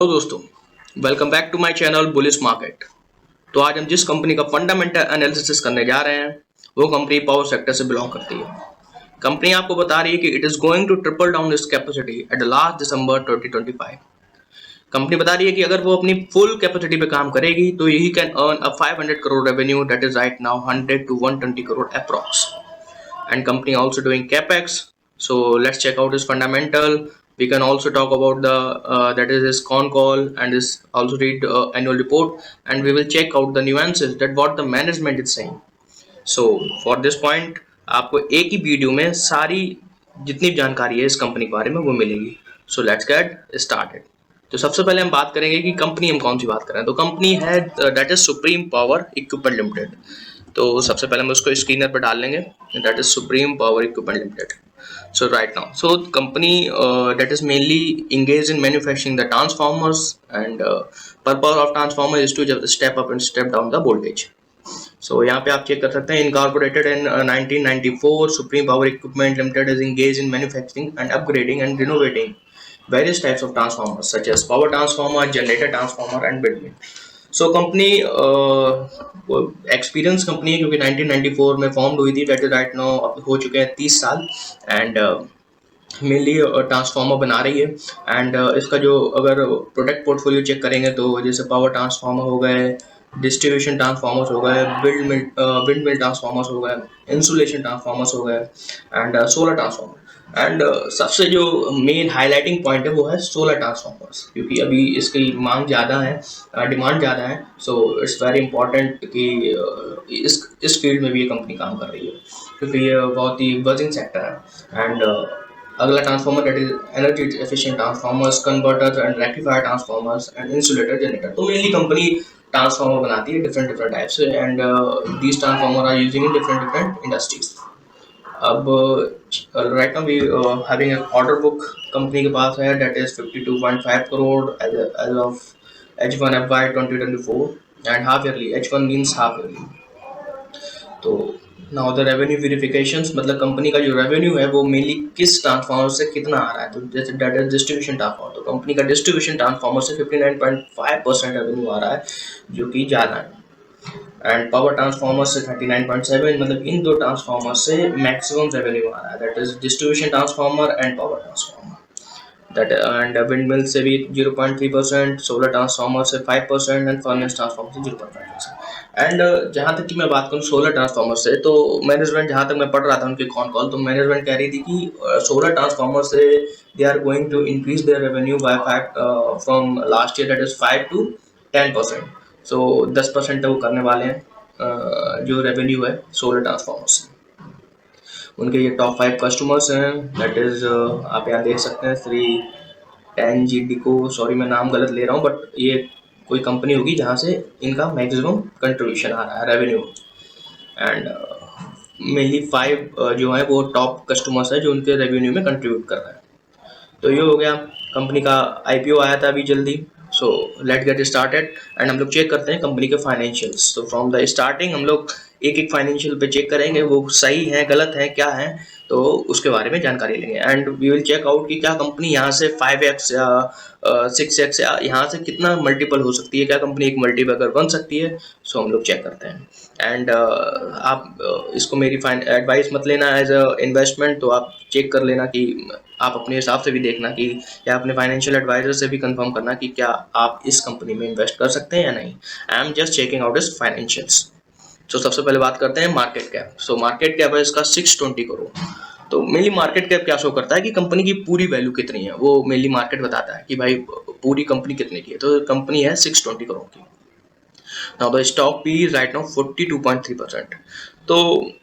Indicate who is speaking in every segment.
Speaker 1: तो दोस्तों, welcome back to my channel bullish market. तो आज हम जिस कंपनी का फंडामेंटल एनालिसिस करने जा रहे हैं वो कंपनी पावर सेक्टर से बिलोंग करती है। कंपनी आपको बता रही है कि it is going to triple down its capacity at the last December 2025। Company बता रही है कि अगर वो अपनी फुल कैपेसिटी पे काम करेगी तो he can earn a 500 crore revenue, that is right now 100 to 120 crore approx. And company also doing capex. So let's check out his fundamental. We can also talk about the that is his con call and his also read annual report, and we will check out the nuances that what the management is saying. So for this point आपको एक ही video में सारी जितनी जानकारी है इस company के बारे में वो मिलेगी। So let's get started. तो सबसे पहले हम बात करेंगे कि कंपनी हम कौन सी बात कर रहे हैं। तो कंपनी है that is supreme Power Equipment limited. तो सबसे पहले हम उसको स्क्रीनर पर डाल लेंगे, that is supreme Power Equipment limited. So right now, so company that is mainly engaged in manufacturing the transformers, and purpose of transformer is to just step up and step down the voltage. So यहाँ पे आप check कर सकते हैं, incorporated in 1994, Supreme Power Equipment Limited is engaged in manufacturing and upgrading and renovating various types of transformers such as power transformer, generator transformer and windmill. So company experience company है क्योंकि 1994 में form हुई थी। That is right now अब हो चुके हैं 30 साल। एंड मेनली ट्रांसफार्मर बना रही है। एंड इसका जो अगर प्रोडक्ट पोर्टफोलियो चेक करेंगे तो जैसे पावर ट्रांसफार्मर हो गए, डिस्ट्रीब्यूशन ट्रांसफार्मर्स हो गए, विंड मिल ट्रांसफार्मर्स हो गए, इंसुलेशन ट्रांसफार्मर्स हो गए एंड सोलर ट्रांसफार्मर। एंड सबसे जो मेन हाईलाइटिंग पॉइंट है वो है सोलर ट्रांसफार्मर्स, क्योंकि अभी इसकी मांग ज़्यादा है, डिमांड ज़्यादा है। सो इट्स वेरी इंपॉर्टेंट कि इस फील्ड में भी ये कंपनी काम कर रही है क्योंकि ये बहुत ही बजिंग सेक्टर है। एंड अगला transformer that is energy efficient transformers, converters and rectifier transformers and insulator generator. तो मेनली कंपनी ट्रांसफार्मर बनाती है डिफरेंट डिफरेंट टाइप से, and these transformer are using in different different industries. अब right now we having an order book company के पास है that is 52.5 crore as of H1 FY 2024 and half yearly. H1 means half yearly. तो now the revenue verifications, मतलब company का जो revenue है वो मेनली किस ट्रांसफार्मर से कितना आ रहा है। तो जैसे डेट इज डिस्ट्रीब्यूशन ट्रांसफार्मर, तो कंपनी का डिस्ट्रीब्यूशन ट्रांसफार्मर से 59.5% रेवेन्यू आ रहा है जो कि ज़्यादा है। एंड पावर ट्रांसफार्मर से 39.7, मतलब इन दो ट्रांसफार्मर से मैक्सिमम रेवेन्यू आ रहा है, that is distribution transformer and power transformer. That and windmill से भी 0.3%, सोलर ट्रांसफार्मर से 5% एंड फर्नेस ट्रांसफार्मर से 0.5%। एंड जहाँ तक कि मैं बात करूँ सोलर ट्रांसफार्मर से, तो मैनेजमेंट, जहाँ तक मैं पढ़ रहा था उनके कॉन कॉल, तो मैनेजमेंट कह रही थी कि सोलर ट्रांसफार्मर से they are going to increase their revenue by fact from last year, that is 5 to 10%। So 10% वो करने वाले हैं जो रेवेन्यू है सोलर ट्रांसफार्मर से। उनके ये टॉप 5 कस्टमर्स हैं, दैट इज आप यहाँ देख सकते हैं श्री टेन जी डी को, सॉरी मैं नाम गलत ले रहा हूँ, बट ये कोई कंपनी होगी जहाँ से इनका मैक्सिमम कंट्रीब्यूशन आ रहा है रेवेन्यू। एंड मेनली 5 जो है वो टॉप कस्टमर्स है जो उनके रेवेन्यू में कंट्रीब्यूट कर रहे हैं। तो ये हो गया, कंपनी का आईपीओ आया था अभी जल्दी। So let get started and हम लोग चेक करते हैं कंपनी के फाइनेंशियल्स। तो फ्रॉम द स्टार्टिंग हम लोग एक एक फाइनेंशियल पे चेक करेंगे, वो सही है गलत है क्या है, तो उसके बारे में जानकारी लेंगे। And we will check out कि क्या कंपनी यहाँ से 5x या 6x या यहाँ से कितना मल्टीपल हो सकती है, क्या कंपनी एक मल्टीपल बन सकती है। सो हम लोग चेक करते हैं। एंड आप इसको मेरी एडवाइस मत लेना एज अ इन्वेस्टमेंट, तो आप चेक कर लेना कि आप अपने हिसाब से भी देखना कि या अपने फाइनेंशियल एडवाइजर से भी कंफर्म करना कि क्या आप इस कंपनी में इन्वेस्ट कर सकते हैं या नहीं। I am just checking out इस फाइनेंशियल्स। तो सबसे पहले बात करते हैं market cap. So market cap है इसका 620 करोड़। तो मेनली मार्केट कैप क्या शो करता है कि कंपनी की पूरी वैल्यू कितनी है, वो मेनली मार्केट बताता है कि भाई पूरी कंपनी कितने की है। तो कंपनी है 620 करोड़ की। Now the stock P is right now 42.3%। तो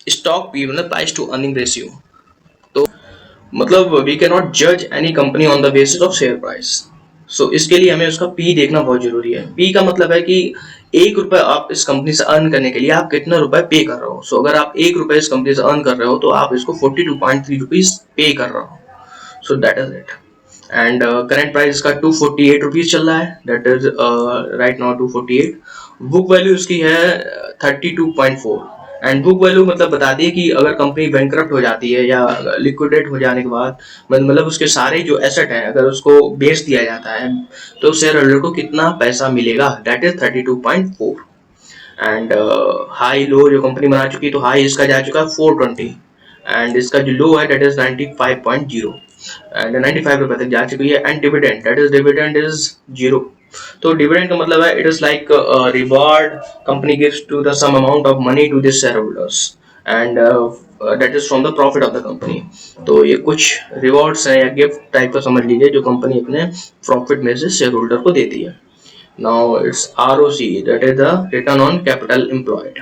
Speaker 1: स्टॉक पी मतलब प्राइस टू अर्निंग रेशियो, तो मतलब वी कैन नॉट जज any company on the basis of share price. So इसके लिए हमें उसका पी देखना बहुत जरूरी है। पी का मतलब है कि 1 रुपए आप इस कंपनी से अर्न करने के लिए आप कितना रुपए पे कर रहे हो। सो अगर आप 1 रुपए इस कंपनी से अर्न कर रहे हो तो आप इसको 42.3 रुपीज पे कर रहे हो। So that is it. And current price इसका 248 रुपीज चल रहा है, that is right now 248। Book value इसकी है 32.4 एंड बुक वैल्यू मतलब बता दिए कि अगर कंपनी बैंकरप्ट हो जाती है या लिक्विडेट हो जाने के बाद मतलब उसके सारे जो एसेट हैं अगर उसको बेच दिया जाता है तो शेयर होल्डर को कितना पैसा मिलेगा, that is 32.4। And high low जो कंपनी बना चुकी है तो हाई इसका जा चुका है 420 एंड इसका जो लो है दैट इज 95.0 एंड 95 रुपए तक जा चुकी है। And dividend that is dividend is 0। तो डिविडेंड का मतलब है it is like reward company gives to the some amount of money to this share holders and that is from the profit of the company. तो ये कुछ rewards हैं या gift type का समझ लीजिए जो कंपनी अपने प्रॉफिट में से शेयर होल्डर को देती है। Now it's ROC, that is the return on capital employed.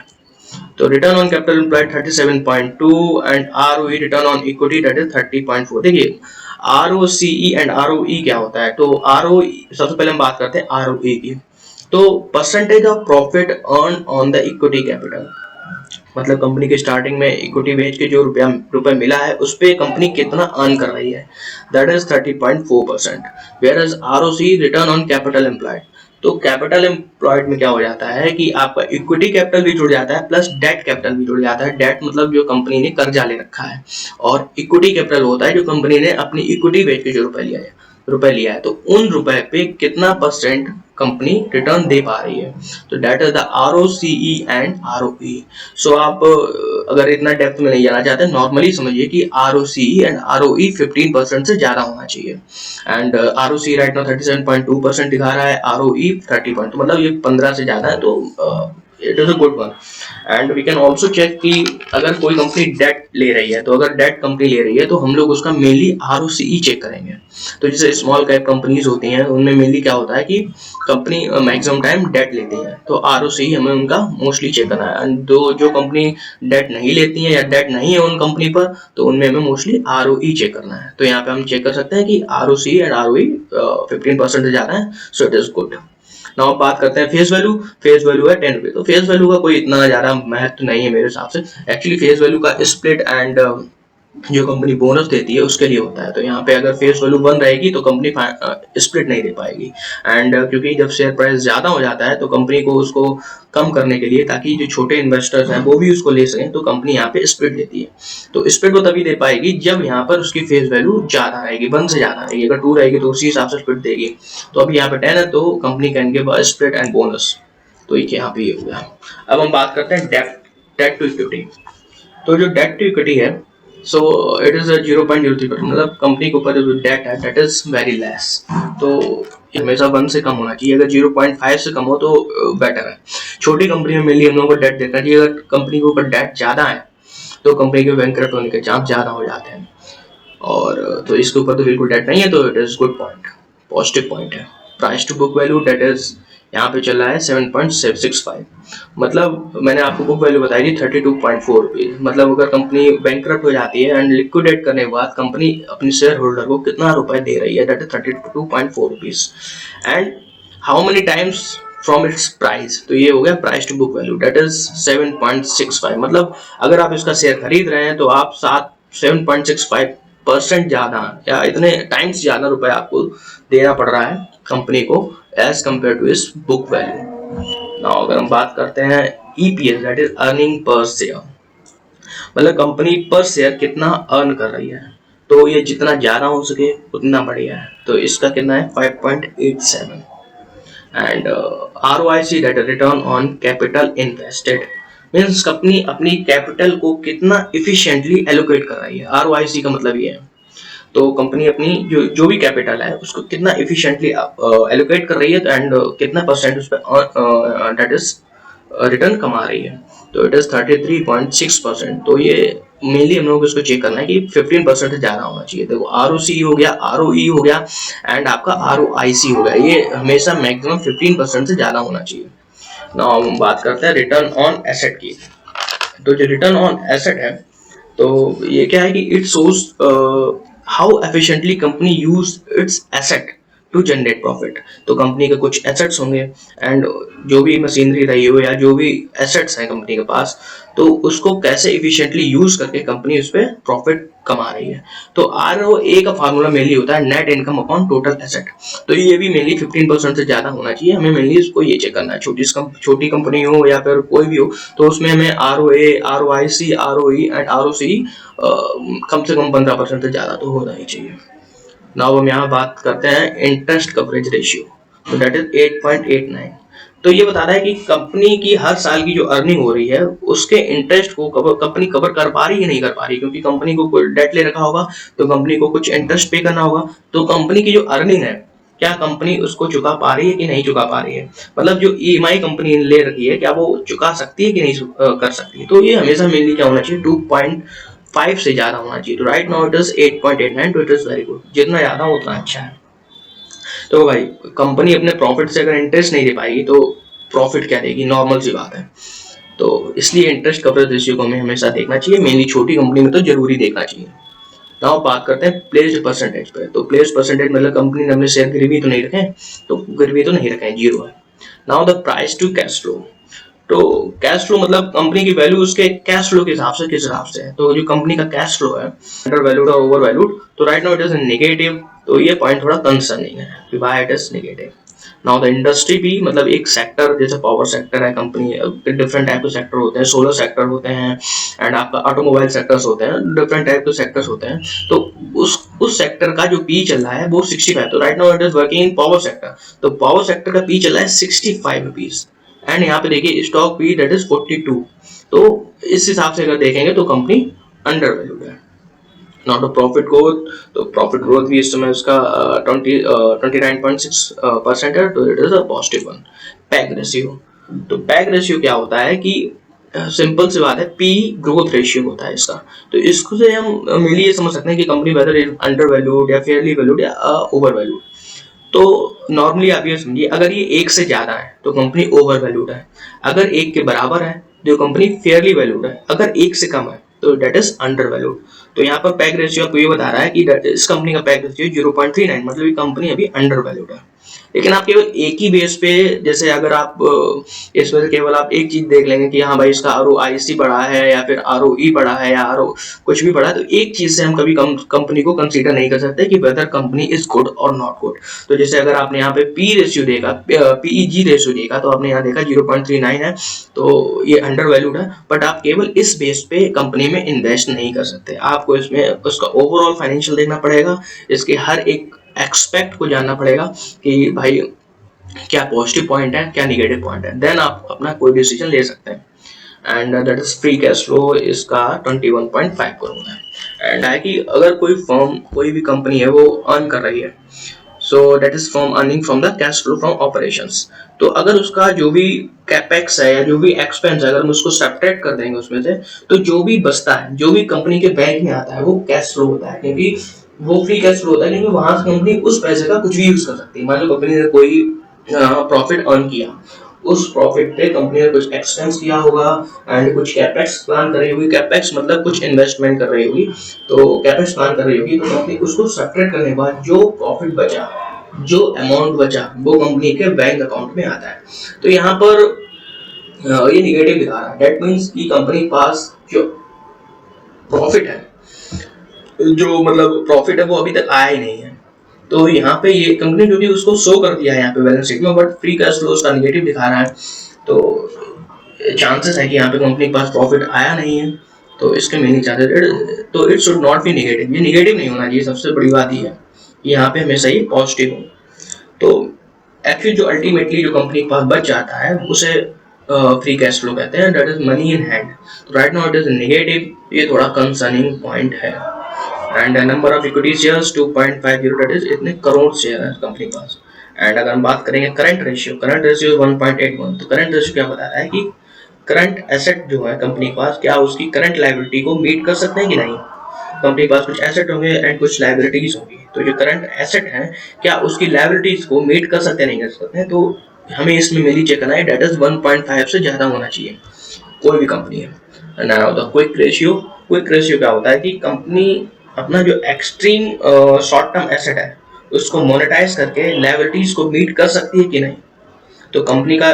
Speaker 1: तो return on capital employed 37.2 and ROE return on equity that is 30.4। देखिए ROCE and ROE क्या होता है, तो ROE सबसे पहले हम बात करते हैं ROE की। तो percentage of profit earn on the equity capital, मतलब कंपनी के स्टार्टिंग में इक्विटी बेच के जो रुपए मिला है उस पे कंपनी कितना अर्न कर रही है, that is 30.4%। Where as ROC return on capital employed, तो कैपिटल एम्प्लॉयड में क्या हो जाता है कि आपका इक्विटी कैपिटल भी जुड़ जाता है प्लस डेट कैपिटल भी जुड़ जाता है। डेट मतलब जो कंपनी ने कर्जा ले रखा है और इक्विटी कैपिटल होता है जो कंपनी ने अपनी इक्विटी बेच के जो रुपए लिया है तो उन रुपए पे कितना परसेंट कंपनी रिटर्न दे पा रही है, तो that is the ROCE and ROE। सो आप अगर इतना डेप्थ में नहीं जाना चाहते नॉर्मली समझिए कि ROCE एंड ROE 15% से ज्यादा होना चाहिए। एंड ROCE राइट नाउ 37.2% दिखा रहा है, ROE 30%, मतलब ये 15 से ज्यादा है तो it is a good one. And we can also check कि अगर कोई कंपनी डेट ले रही है तो अगर डेट कंपनी ले रही है तो हम लोग उसका मेनली ROCE चेक करेंगे। तो जैसे स्मॉल कैप कंपनीज होती हैं उनमें मेनली क्या होता है कि कंपनी मैक्सिमम टाइम डेट लेती है तो ROCE हमें उनका मोस्टली चेक करना है। एंड जो कंपनी डेट नहीं लेती है या डेट नहीं है उन कंपनी पर तो उनमें हमें मोस्टली ROE चेक करना है। तो यहाँ पे हम चेक कर सकते हैं कि ROCE एंड ROE 15% से ज्यादा है, so it is good. Now बात करते हैं फेस वैल्यू। फेस वैल्यू है 10 रुपए, तो फेस वैल्यू का कोई इतना ज्यादा महत्व नहीं है मेरे हिसाब से। एक्चुअली फेस वैल्यू का स्प्लिट एंड जो कंपनी बोनस देती है उसके लिए होता है। तो यहाँ पे अगर फेस वैल्यू 1 रहेगी तो कंपनी स्प्लिट नहीं दे पाएगी। एंड क्योंकि जब शेयर प्राइस ज्यादा हो जाता है तो कंपनी को उसको कम करने के लिए ताकि जो छोटे इन्वेस्टर्स हैं वो भी उसको ले सकें तो कंपनी यहाँ पे स्प्लिट देती है। तो स्प्लिट वो तभी दे पाएगी जब यहाँ पर उसकी फेस वैल्यू ज्यादा रहेगी, 1 से ज्यादा रहेगी। अगर 2 रहेगी तो उसी हिसाब से स्प्लिट देगी। तो अभी यहाँ पे 10 है तो company can give split and bonus. तो ये यहाँ पे ये हो गया। अब हम बात करते हैं डेट टू इक्विटी। तो जो डेट टू इक्विटी है सो इट इज 0.03%, मतलब कंपनी के ऊपर जो डेट है दैट इज वेरी लेस। तो हमेशा 1 से कम होना चाहिए, अगर 0.5 से कम हो तो बेटर है। छोटी कंपनी में मेनली हम लोगों को डेट देखना चाहिए। अगर कंपनी के ऊपर डेट ज्यादा है तो कंपनी के बैंकरप्ट होने के चांस ज्यादा हो जाते हैं। और तो इसके ऊपर तो बिल्कुल डेट नहीं है तो it is good point, positive point है। Price to book value debt is यहाँ पे चल रहा है 7.65, मतलब मैंने आपको बुक वैल्यू बताई थी 32.4 रुपीज। मतलब अगर कंपनी बैंकरप्ट हो जाती है एंड लिक्विडेट करने के बाद कंपनी अपने शेयर होल्डर को कितना रुपए दे रही है, that is 32.4 rupees. And how many times from its price, तो ये हो गया price to book value that is 7.65। मतलब अगर आप इसका शेयर खरीद रहे हैं तो आप 7.65% ज्यादा या इतने टाइम्स ज्यादा रुपए आपको देना पड़ रहा है कंपनी को एज कंपेयर टू इस बुक वैल्यू। नाउ अगर हम बात करते हैं EPS that is earning per share, मतलब कंपनी पर शेयर कितना अर्न कर रही है, तो ये जितना ज्यादा हो सके उतना बढ़िया है। तो इसका कितना है 5.87। And ROIC that is return on capital invested, means company अपनी कैपिटल को कितना इफिशिएंटली एलोकेट कर रही है। ROIC का मतलब ये है तो कंपनी अपनी जो भी कैपिटल है उसको कितना इफिशिएंटली एलोकेट कर रही है एंड कितना परसेंट उस पर दैट इज रिटर्न कमा रही है। तो इट इज 33.6%। तो ये मेनली हम लोग को इसको चेक करना है कि 15% से ज्यादा होना चाहिए। देखो ROC हो गया, ROE हो गया एंड आपका ROIC हो गया, ये हमेशा मैक्सिमम 15% से ज्यादा होना चाहिए। नाउ हम बात करते हैं रिटर्न ऑन एसेट की। तो जो रिटर्न ऑन एसेट है तो ये क्या है कि it shows how efficiently company use its asset to generate profit. तो कंपनी के कुछ एसेट्स होंगे एंड जो भी मशीनरी रही हो या जो भी एसेट्स हैं कंपनी के पास, तो उसको कैसे इफिशिएंटली यूज करके कंपनी उस पर प्रॉफिट कमा रही है। तो ROA का फार्मूला मेनली होता है net income upon total asset. तो ये भी मेनली 15% से ज्यादा होना चाहिए। हमें मेनली इसको ये चेक करना है, छोटी कंपनी हो या फिर कोई भी हो, तो उसमें हमें ROA, ROIC, ROE and ROCE कम से कम 15% से ज्यादा तो होना ही चाहिए। नाउ हम यहाँ बात करते हैं इंटरेस्ट कवरेज रेशियो, तो दैट इज 8.89। तो ये बता रहा है कि कंपनी की हर साल की जो अर्निंग हो रही है उसके इंटरेस्ट को कंपनी कवर कर पा रही है नहीं कर पा रही, क्योंकि कंपनी को कोई डेट ले रखा होगा तो कंपनी को कुछ इंटरेस्ट पे करना होगा। तो कंपनी की जो अर्निंग है, क्या कंपनी उसको चुका पा रही है कि नहीं चुका पा रही है, मतलब जो EMI कंपनी ले रखी है क्या वो चुका सकती है कि नहीं कर सकती है। तो ये हमेशा मेनली क्या होना चाहिए, 2.5 से ज्यादा होना चाहिए। तो राइट नाउ इट इज 8.89, तो इट इज वेरी गुड, जितना ज्यादा उतना अच्छा है। तो भाई कंपनी अपने प्रॉफिट से अगर इंटरेस्ट नहीं दे पाएगी तो प्रॉफिट क्या देगी, नॉर्मल सी बात है। तो इसलिए इंटरेस्ट कवरेज रेशियो को हमें हमेशा देखना चाहिए, मेनली छोटी कंपनी में तो जरूरी देखना चाहिए। नाउ बात करते हैं प्लेस्ड परसेंटेज पे। तो प्लेस्ड परसेंटेज मतलब कंपनी ने अपने शेयर गिरवी तो नहीं रखे, तो गिरवी तो नहीं रखे, जीरो है। Now the price to cash flow. तो कैश फ्लो मतलब कंपनी की वैल्यू उसके कैश फ्लो के हिसाब से किस हिसाब से है। तो जो कंपनी का कैश फ्लो है अंडर वैल्यूड और ओवर वैल्यूड, तो right now it is negative. तो ये पॉइंट थोड़ा कंसर्निंग है कि why it is negative. Now the industry भी मतलब एक सेक्टर, जैसे पावर सेक्टर है, कंपनी डिफरेंट टाइप के सेक्टर होते हैं, सोलर सेक्टर होते हैं एंड आपका ऑटोमोबाइल सेक्टर्स होते हैं, डिफरेंट टाइप के सेक्टर्स होते हैं। तो उस सेक्टर का जो पी चल रहा है वो 65। तो right now it is working in power sector, तो पावर सेक्टर का पी चल रहा है 65 रुपीज एंड यहाँ पे देखिए स्टॉक पी दैट इज 42। तो इस हिसाब से अगर देखेंगे तो कंपनी अंडर वैल्यूड है। नॉट अ प्रॉफिट ग्रोथ, तो प्रॉफिट ग्रोथ भी इस समय उसका 29.6% है, तो it is a positive one. Peg ratio, तो पैग रेशियो क्या होता है कि सिंपल सी बात है, पी ग्रोथ रेशियो होता है इसका। तो इसको से हम मेनली ये समझ सकते हैं कि company weather is under valued या फेयरली वैल्यूड या ओवर वैल्यूड। तो नॉर्मली आप ये समझिए, अगर ये एक से ज्यादा है तो कंपनी ओवर वैल्यूड है, अगर एक के बराबर है तो कंपनी फेयरली वैल्यूड है, अगर एक से कम है तो डेट इज अंडर वैल्यूड। तो यहाँ पर पैग रेशियो आपको ये बता रहा है कि इस कंपनी का पैग रेशियो 0.39, मतलब ये कंपनी अभी अंडर वैल्यूड है। लेकिन आप केवल एक ही बेस पे, जैसे अगर आप इसमें से केवल आप एक चीज देख लेंगे कि हाँ भाई इसका ROIC बढ़ा है या फिर ROE बढ़ा है या कुछ भी बढ़ा है, तो एक चीज से हम कभी कंपनी को कंसीडर नहीं कर सकते कि वेदर कंपनी इज गुड और नॉट गुड। तो जैसे अगर आपने यहाँ पे पी रेशियो देखा, PEG रेशियो देखा, तो आपने यहाँ देखा 0.39 है, तो ये अंडर वैल्यूड है। बट आप केवल इस बेस पे कंपनी में इन्वेस्ट नहीं कर सकते, आपको इसमें उसका ओवरऑल फाइनेंशियल देखना पड़ेगा, इसके हर एक एक्सपेक्ट को जानना पड़ेगा कि भाई क्या पॉजिटिव पॉइंट है क्या निगेटिव पॉइंट है, देन आप अपना कोई डिसीजन ले सकते हैं। And that is free cash flow इसका 21.5 करोड़ है। एंड है कि अगर कोई फर्म, कोई भी कंपनी है वो अर्न कर रही है, so that is from earning from the cash flow from operations. तो अगर उसका जो भी कैपेक्स है या जो भी एक्सपेंस है, अगर हम उसको सब्ट्रैक्ट कर देंगे उसमें से, तो जो भी बचता है, जो भी कंपनी के बैंक में आता है वो कैश फ्लो होता है, क्योंकि वो फ्री कैश फ्लो होता है, क्योंकि वहां से कंपनी उस पैसे का कुछ भी यूज कर सकती है। मान लो कंपनी ने कोई प्रॉफिट अर्न किया, उस प्रॉफिट पे कंपनी ने कुछ एक्सपेंस किया होगा एंड कुछ कैपेक्स प्लान कर रही होगी, कैपेक्स मतलब कुछ इन्वेस्टमेंट कर रही होगी, तो कैपेक्स प्लान कर रही होगी, तो कंपनी उसको सब्ट्रैक्ट करने के बाद जो प्रॉफिट बचा, जो अमाउंट बचा, वो कंपनी के बैंक अकाउंट में आता है। तो यहाँ पर ये निगेटिव दिखा रहा है, दैट मीन्स कि कंपनी के पास जो प्रॉफिट है, जो मतलब प्रॉफिट है वो अभी तक आया ही नहीं है। तो यहाँ पे ये कंपनी जो भी उसको शो कर दिया है यहाँ पे बैलेंस शीट में, बट फ्री कैश फ्लो उसका निगेटिव दिखा रहा है। तो चांसेस है कि यहाँ पे कंपनी के पास प्रॉफिट आया नहीं है, तो इसके मेनी चांसेस, तो it should not be negative, ये निगेटिव नहीं होना चाहिए, सबसे बड़ी बात ये है यहाँ पे हमेशा ही पॉजिटिव हो। तो एक्चुअली जो अल्टीमेटली जो कंपनी के पास बच जाता है उसे फ्री कैश फ्लो कहते हैं, that is money in hand. तो right now it is negative, ये थोड़ा कंसर्निंग पॉइंट है। And number of equity shares 2.50, that is इतने करोड़ शेयर है कंपनी के पास। एंड अगर हम बात करेंगे करंट रेशियो 1.81। तो करंट रेशियो क्या बता रहा है कि करंट एसेट जो है कंपनी के पास, क्या उसकी करंट लायबिलिटी को मीट कर सकते हैं कि नहीं। कंपनी के पास कुछ एसेट होंगे एंड कुछ लायबिलिटीज होंगी, तो जो करंट एसेट है क्या उसकी लायबिलिटीज को मीट कर सकते हैं नहीं कर सकते हैं। तो हमें इसमें मेनली चेक करना है, डेट इज 1.5 से ज्यादा होना चाहिए कोई भी कंपनी है। Now the quick ratio, quick ratio क्या होता है कि कंपनी अपना जो एक्सट्रीम शॉर्ट टर्म एसेट है उसको मोनेटाइज करके लायबिलिटीज को मीट कर सकती है कि नहीं। तो कंपनी का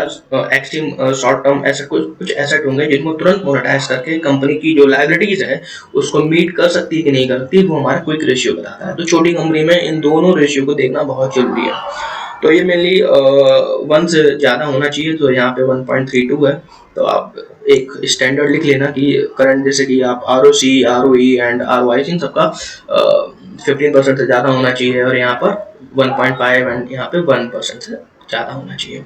Speaker 1: एक्सट्रीम शॉर्ट टर्म एसेट कुछ एसेट होंगे जिनको तुरंत मोनेटाइज करके कंपनी की जो लायबिलिटीज है उसको मीट कर सकती है कि नहीं कर सकती, वो हमारा क्विक रेशियो बताता है। तो छोटी कंपनी में इन दोनों रेशियो को देखना बहुत जरूरी है। तो ये मेनली 1 से ज़्यादा होना चाहिए, तो यहाँ पे 1.32 है। तो आप एक स्टैंडर्ड लिख लेना कि करंट, जैसे कि आप ROC, ROE एंड ROI इन सबका 15% से ज़्यादा होना चाहिए, और यहाँ पर 1.5 एंड यहाँ पे 1% से ज़्यादा होना चाहिए।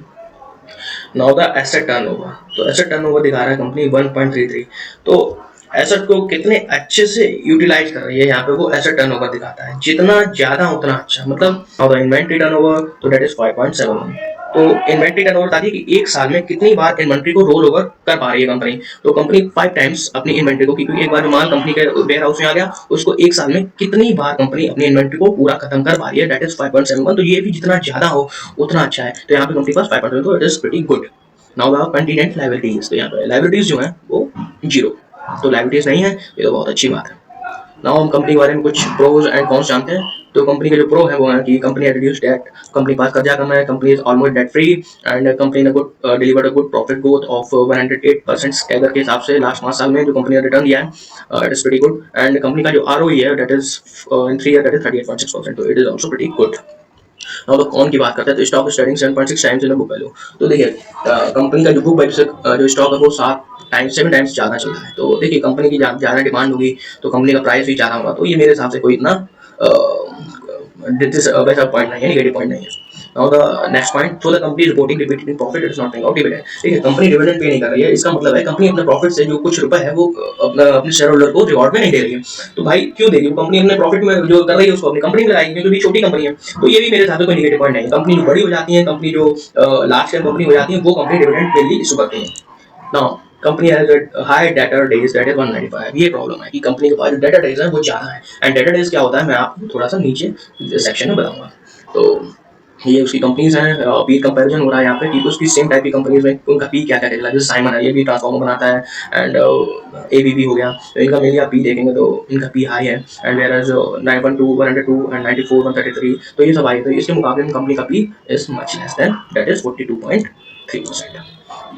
Speaker 1: नाउ द एसेट टर्नओवर, तो एसेट टर्नओवर दिखा रहा है कंपनी 1.33। तो एसेट को कितने अच्छे से यूटिलाइज कर रही है, यहाँ पे वो एसेट टर्नओवर दिखाता है। जितना ज्यादा उतना अच्छा, मतलब और इन्वेंट्री टर्नओवर तो दैट इज 5.71। तो इन्वेंट्री टर्नओवर बताती है कि एक साल में कितनी बार इन्वेंट्री को रोल ओवर कर पा रही है कंपनी। तो कंपनी 5 टाइम्स अपनी इन्वेंट्री को, क्योंकि एक बार माल कंपनी के वेयर हाउस में आ गया, उसको एक साल में कितनी बार कंपनी अपनी इन्वेंट्री को पूरा खत्म कर पा रही है, दैट इज 5.71। तो ये भी जितना ज्यादा हो उतना अच्छा है। तो यहाँ पे कंपनी पास 5.7, तो it is pretty good. Now the contingent liabilities, तो यहाँ पे लायबिलिटीज जो है वो 0, तो लायबिलिटीज नहीं है, ये तो बहुत अच्छी बात है। नाउ हम कंपनी के बारे में कुछ प्रोज एंड कॉन्स जानते हैं। तो कंपनी के जो प्रो है वो है कि कंपनी रिड्यूस डेट, कंपनी पास कर्जा कम है, company is almost debt free, and company ने good delivered a good profit growth of 108% CAGR के हिसाब से लास्ट 5 साल में जो कंपनी ने रिटर्न दिया है, it is pretty good. And company का जो ROE है that is in 3 year that is 38.6%, तो it is also pretty good. अब तो कौन की बात करते हैं, तो stock trading 7.6 times in book value. तो देखिए कंपनी का जो बुक वैल्यू से जो स्टॉक है वो 7 टाइम्स ज़्यादा चल रहा है। तो देखिए कंपनी की ज़्यादा डिमांड होगी तो कंपनी का प्राइस भी ज़्यादा होगा। तो ये मेरे हिसाब से कोई इतना वैसा पॉइंट नहीं है, नेगेटिव पॉइंट नहीं है। Now the next point, so the company is reporting repeating profit, it is not paying out dividend। ठीक है, कंपनी डिविडेंड पे नहीं कर रही है, इसका मतलब है कंपनी अपने प्रॉफिट से जो कुछ रुपए है वो अपने शेयर होल्डर को रिवॉर्ड में नहीं दे रही है। तो भाई क्यों देगी, वो कंपनी अपने प्रॉफिट में जो कर रही है उसको अपनी कंपनी में लगाएगी, क्योंकि छोटी कंपनी है। तो ये भी मेरे हिसाब से कोई नेगेटिव पॉइंट नहीं है। कंपनी जो बड़ी हो जाती है, कंपनी जो लार्ज कैप कंपनी हो जाती है, वो कंपनी डिविडेंड मेनली इशू करती है। Now company has high debtor days that is 195। ये प्रॉब्लम है कि कंपनी के पास जो डेटर डेज है वो ज्यादा है। एंड डेटर डेज क्या होता है मैं आपको थोड़ा सा नीचे सेक्शन में बताऊंगा। तो ये उसकी कंपनीज हैं, पीर कंपैरिजन हो रहा है यहाँ पे कि उसकी सेम टाइप की कंपनीज में उनका पी क्या क्या चला। जैसे साइमन है, ये भी ट्रांसफॉर्मर बनाता है, एंड ABB हो गया। तो इनका मेनली आप पी देखेंगे तो इनका पी हाई है, एंड वेयर एज 912 102 एंड 94 133, तो ये सब आई। तो इसके मुकाबले में कंपनी का P is much less than, that is 42.3%।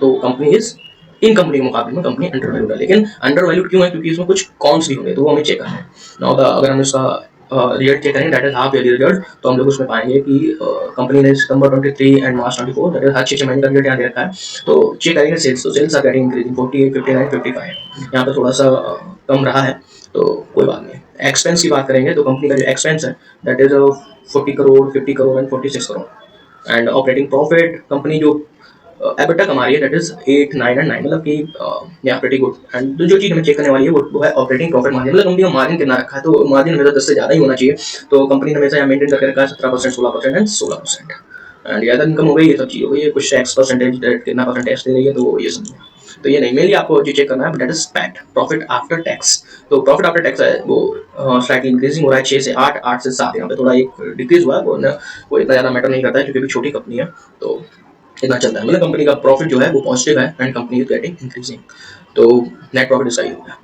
Speaker 1: तो कंपनी इज, इन कंपनी के मुकाबले में कंपनी अंडर वैल्यूड है। लेकिन अंडर वैल्यूड क्यों है, क्योंकि इसमें कुछ कॉन्स भी होंगे, तो वो हमें चेक करना है। नाउ अगर हम इसका रिजल्ट चेक करेंगे that is half yearly result, तो हम लोग उसमें पाएंगे कि कंपनी ने सितंबर 23 एंड मार्च 24 दैट इज हर 6 महीने का रिजल्ट यहाँ दे रखा है। तो चेक करेंगे सेल्स, तो सेल्स आर गेटिंग इंक्रीजिंग 48 59 55, यहाँ पे थोड़ा सा कम रहा है, तो कोई बात नहीं। एक्सपेंस की बात करेंगे तो कंपनी का जो एक्सपेंस है that is 40 crore 50 crore and 46 crore. And operating profit company जो एबिटा कमा रही है दैट इज 8 9 एंड 9, मतलब कि या प्रीटी गुड। एंड जो चीज हमें चेक करने वाली है वो है ऑपरेटिंग प्रॉफिट मार्जिन, मतलब कंपनी का मार्जिन कितना रखा है। तो मार्जिन हमेशा 10 से ज्यादा ही होना चाहिए। तो कंपनी ने हमेशा यहाँ मेंटेन करके रखा है 17% 16% एंड 16%। एंड ज्यादा इनकम हो गई, ये सब चीज हो गई है, कुछ टैक्स परसेंटेज कितना परसेंट टैक्स दे रही है, तो ये सब। तो ये नहीं, मेनली आपको जो चेक करना है that is PAT, profit after tax. तो प्रॉफिट आफ्टर टैक्स है वो स्लाइटली इंक्रीजिंग हो रहा है 6 से 8 8 से 7, यहाँ पे थोड़ा एक डिक्रीज हुआ है, वो इतना ज्यादा मैटर नहीं करता है क्योंकि अभी छोटी कंपनी है, तो इतना चलता है। मतलब कंपनी का प्रॉफिट जो है वो पॉजिटिव है and company is getting increasing. तो नेट प्रॉफिट इसका ही होगा।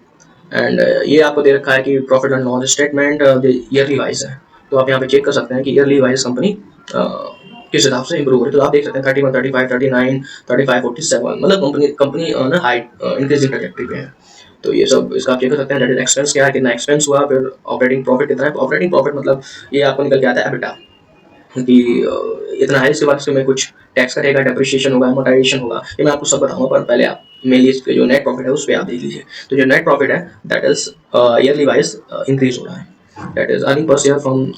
Speaker 1: एंड ये आपको दे रखा है कि profit and loss statement yearly wise है। तो आप यहाँ पे चेक कर सकते हैं कि ईयरली वाइज कंपनी किस हिसाब से इंप्रूव हो रही है। तो आप देख सकते हैं 31 35 39 35 47, मतलब कंपनी ना हाई इंक्रीजिंग ट्रैजेक्टरी पे है। तो ये सब इसका आप चेक कर सकते हैं। दैट इज एक्सपेंस क्या है, कितना एक्सपेंस हुआ, फिर ऑपरेटिंग प्रॉफिट कितना है। ऑपरेटिंग प्रॉफिट मतलब ये आपको निकल के आता है एबिटा कि इतना है। इसके बाद इसमें कुछ टैक्स कटेगा, डेप्रिसिएशन होगा, अमोर्टाइजेशन होगा, ये मैं आपको सब बताऊंगा, पर पहले आप मेनली इसके जो नेट प्रॉफिट है उस पर आप देख लीजिए। तो जो नेट प्रॉफिट है that is yearly wise increase हो रहा है, that is earning per share from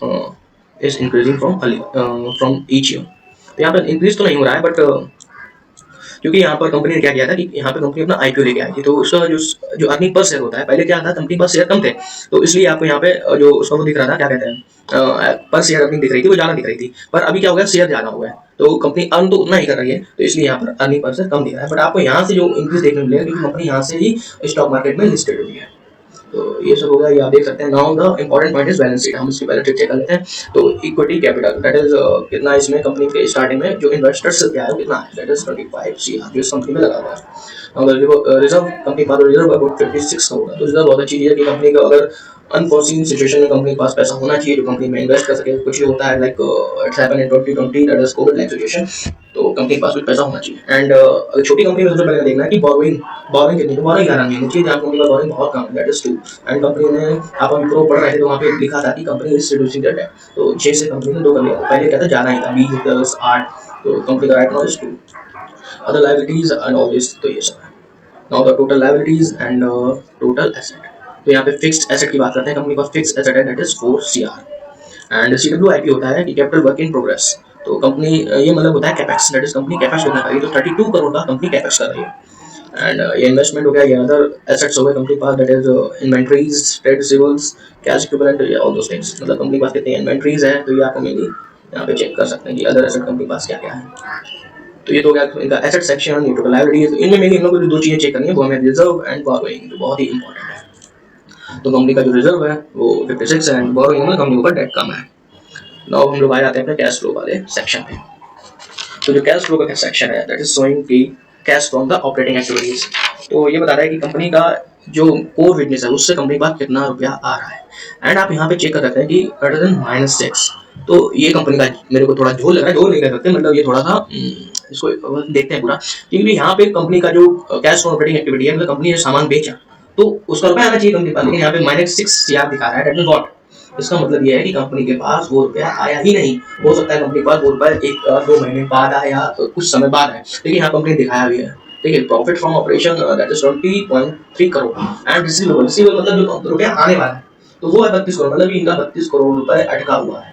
Speaker 1: is increasing from each year. तो यहाँ पर इंक्रीज तो नहीं हो रहा है, बट क्योंकि यहाँ पर कंपनी ने क्या किया था कि यहाँ पे कंपनी अपना IPO लेके आई थी, तो उसका जो अर्निंग पर शेयर होता है, पहले क्या था कंपनी पर शेयर कम थे, तो इसलिए आपको यहाँ पे जो उसका वो दिख रहा था, क्या कहते हैं, पर शेयर अर्निंग दिख रही थी, वो ज़्यादा दिख रही थी। पर अभी क्या हो गया, शेयर ज़्यादा हुआ है, तो कंपनी अर्न तो उतना ही कर रही है, तो इसलिए यहाँ पर अर्निंग पर शेयर कम दिख रहा है। बट आपको यहाँ से जो इंक्रीज देखने को मिलेगा, क्योंकि कंपनी यहाँ से ही स्टॉक मार्केट में लिस्टेड हुई है। तो ये सब हो गया, ये आप देख सकते हैं। Now the important point is balance sheet, हम इसकी बैलेंस शीट चेक कर लेते हैं। तो इक्विटी कैपिटल दैट इज कितना इसमें कंपनी के स्टार्टिंग में जो इन्वेस्टर्स से क्या है कितना है, दैट इज 25 CR जो इस कंपनी में लगा हुआ है। रिजर्व कंपनी का रिजर्व अबाउट 56 का होगा। तो रिजर्व बहुत अच्छी चीज़ है कि कंपनी का अगर अनफोर्सीन सिचुएशन में कंपनी के पास पैसा होना चाहिए जो कंपनी में इन्वेस्ट कर सके। कुछ भी होता है like it's happened in 2020 that is Covid like situation, तो कंपनी के पास कुछ पैसा होना चाहिए। एंड छोटी कंपनी में सबसे पहले देखना है कि बोरोइंग बोरोइंग कितनी, बोरोइंग आना नहीं चाहिए जहाँ कंपनी का बोरोइंग बहुत कम है, दैट इज 2। एंड कंपनी ने आप हम प्रो पढ़ रहे थे तो वहाँ पे लिखा था कि company is reducing their debt, तो 6 से कंपनी ने 2 कर लिया, पहले क्या था ज़्यादा ही था 20 10 8, तो कंपनी का right now is 2। Other liabilities and all this, तो ये सब है। Now the total liabilities and total asset, तो यहाँ पे फिक्स्ड एसेट की बात करते हैं। कंपनी का फिक्स्ड एसेट है that is 4 CR। And CWIP होता है कि कैपिटल वर्क इन प्रोग्रेस, तो कंपनी ये मतलब होता है capex, that is company capex करना कर रही है, तो 32 करोड़ का कंपनी कैपेक्स कर रही है। एंड ये इन्वेस्टमेंट हो गया, ये अदर एसेट्स हो गए कंपनी के पास, that is inventories, trade receivables, cash equivalent, all those things. मतलब कंपनी के पास कितनी इन्वेंट्रीज है तो ये आपको मेनली यहाँ पे चेक कर सकते हैं कि अदर एसेट कंपनी के पास क्या क्या है। तो ये तो हो गया इनका एसेट सेक्शन, ये टोटल लायबिलिटीज। इनमें मेनली इन लोगों को 2 चीजें चेक करनी है, वो हमें रिजर्व एंड बोरोइंग, जो बहुत ही इंपॉर्टेंट है। तो कंपनी का जो रिजर्व है वो 56 है एंड बोरोइंग में कंपनी का डेट कम है। नाउ हम लोग आ जाते हैं अपने कैश फ्लो वाले सेक्शन पे। तो जो कैश फ्लो का सेक्शन है दैट इज शोइंग की cash from the operating activities, तो ये बता रहा है कि कंपनी का जो कोर बिजनेस है उससे कंपनी के पास कितना रुपया आ रहा है। एंड आप यहाँ पे चेक कर सकते हैं कि -6, तो ये कंपनी का मेरे को थोड़ा झोल लग रहा है, झोल नहीं कर सकते, मतलब ये थोड़ा सा इसको देखते हैं पूरा, क्योंकि यहाँ पे कंपनी का जो कैश फ्रॉम ऑपरेटिंग एक्टिविटी है, मतलब कंपनी ने सामान बेचा तो उसका रुपया आना चाहिए कंपनी के पास, लेकिन यहाँ पे -6 CR दिखा रहा है, दैट मींस व्हाट, इसका मतलब ये है कि कंपनी के पास वो रुपया आया ही नहीं। हो सकता है कंपनी के पास वो रुपया 1-2 महीने बाद आया या कुछ समय बाद आया, लेकिन यहाँ कंपनी दिखाया भी है। देखिए profit from operation that is 20.3 crore and receivable मतलब जो रुपया आने वाला है तो वो है 32 करोड़, मतलब इनका 32 करोड़ रुपए अटका हुआ है।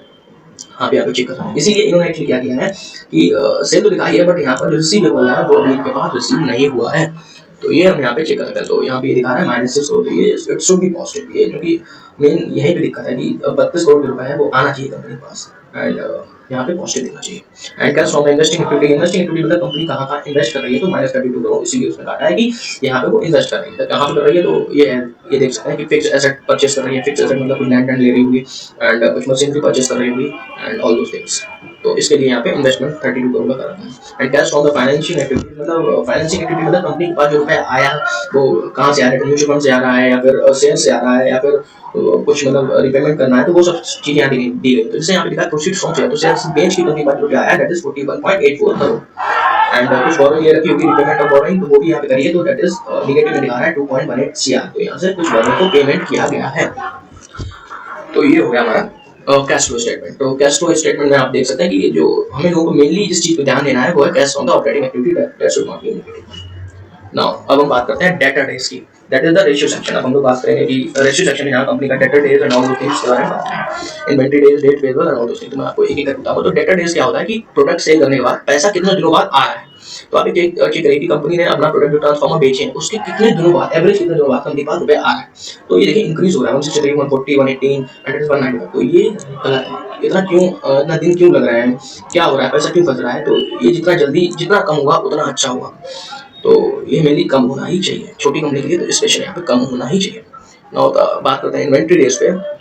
Speaker 1: हाँ भी आप चेक कर रहे हैं, इसीलिए इन्होंने एक्चुअली क्या किया है कि सेल तो दिखाई है बट यहाँ पर जो रिसीवेबल है वो अभी इनके पास रिसीव नहीं हुआ है, तो ये हम यहाँ पे चेक करते हैं। तो यहाँ पे ये दिखा रहा है -6 करोड़, ये इट शुड बी पॉजिटिव, ये क्योंकि मेन यही पे दिक्कत है कि 32 करोड़ रुपए है वो आना चाहिए कंपनी के पास, एंड यहाँ पे पॉजिटिव दिखना चाहिए। And cash from investing activity, investing activity मतलब कंपनी कहाँ कहाँ इन्वेस्ट कर रही है, तो -32 करोड़, इसीलिए उसने काटा है कि यहाँ पे वो इन्वेस्ट कर रही है। कहाँ पे कर रही है तो ये देख सकते हैं कि फिक्स एसेट परचेस कर रही है, फिक्स एसेट मतलब कुछ लैंड ले रही होगी एंड कुछ मशीनरी परचेस कर रही होगी एंड ऑल दोस थिंग्स, तो इसके लिए यहाँ पे इन्वेस्टमेंट 32 करोड़ का कर रखा है। And cash from the financial activity, मतलब फाइनेंशियल एक्टिविटी मतलब कंपनी के पास जो रुपया आया वो कहाँ से आ रहा है, म्यूचुअल फंड से आ रहा है या फिर शेयर से आ रहा है या फिर कुछ मतलब रिपेमेंट करना है, तो वो सब चीजें यहाँ दी गई। तो जैसे यहाँ पे लिखा है प्रोसीड फ्रॉम शेयर, तो शेयर बेच की कंपनी का जो आया दैट इज 41.84 करोड़ एंड कुछ बोरोइंग ये रखी होगी रिपेमेंट ऑफ बोरोइंग, तो वो भी यहाँ पे करिए, तो दैट इज नेगेटिव में दिखा रहा है 2.18 CR, तो यहाँ से कुछ बोरोइंग को पेमेंट किया गया है। तो ये हो गया हमारा कैश फ्लो स्टेटमेंट। तो कैश फ्लो स्टेटमेंट में आप देख सकते हैं कि ये जो हमें लोगों को मेनली जिस चीज पे ध्यान देना है वो है cash from the operating activity, that should not be negative. Now अब हम बात करते हैं डेटर डेज की, that is the ratio section. अब हम लोग बात करेंगे कि रेशियो सेक्शन में यहाँ कंपनी का debtor days and all those things के बारे में बात करेंगे, inventory days, debt payable and all those things. मैं आपको एक एक करके बताऊंगा। तो डेटर डेज क्या होता है कि प्रोडक्ट सेल करने के बाद पैसा कितने दिनों बाद आ रहा है, तो आप चेक करिए कि कंपनी ने अपना प्रोडक्ट जो ट्रांसफार्मर बेचे हैं उसके कितने दिनों बाद, एवरेज कितने दिनों बाद कंपनी के पास रुपए आ रहा है। तो ये देखिए इंक्रीज हो रहा है 163, 140, 118 एंड 195, तो ये गलत है। इतना क्यों, इतना दिन क्यों लग रहा है, क्या हो रहा है, पैसा क्यों फंस रहा है, तो ये जितना जल्दी जितना कम होगा उतना अच्छा होगा, तो ये मेनली कम होना ही चाहिए छोटी कंपनी के लिए, तो स्पेशली यहाँ पे कम होना ही चाहिए। नाउ बात करते हैं इन्वेंट्री डेज पे।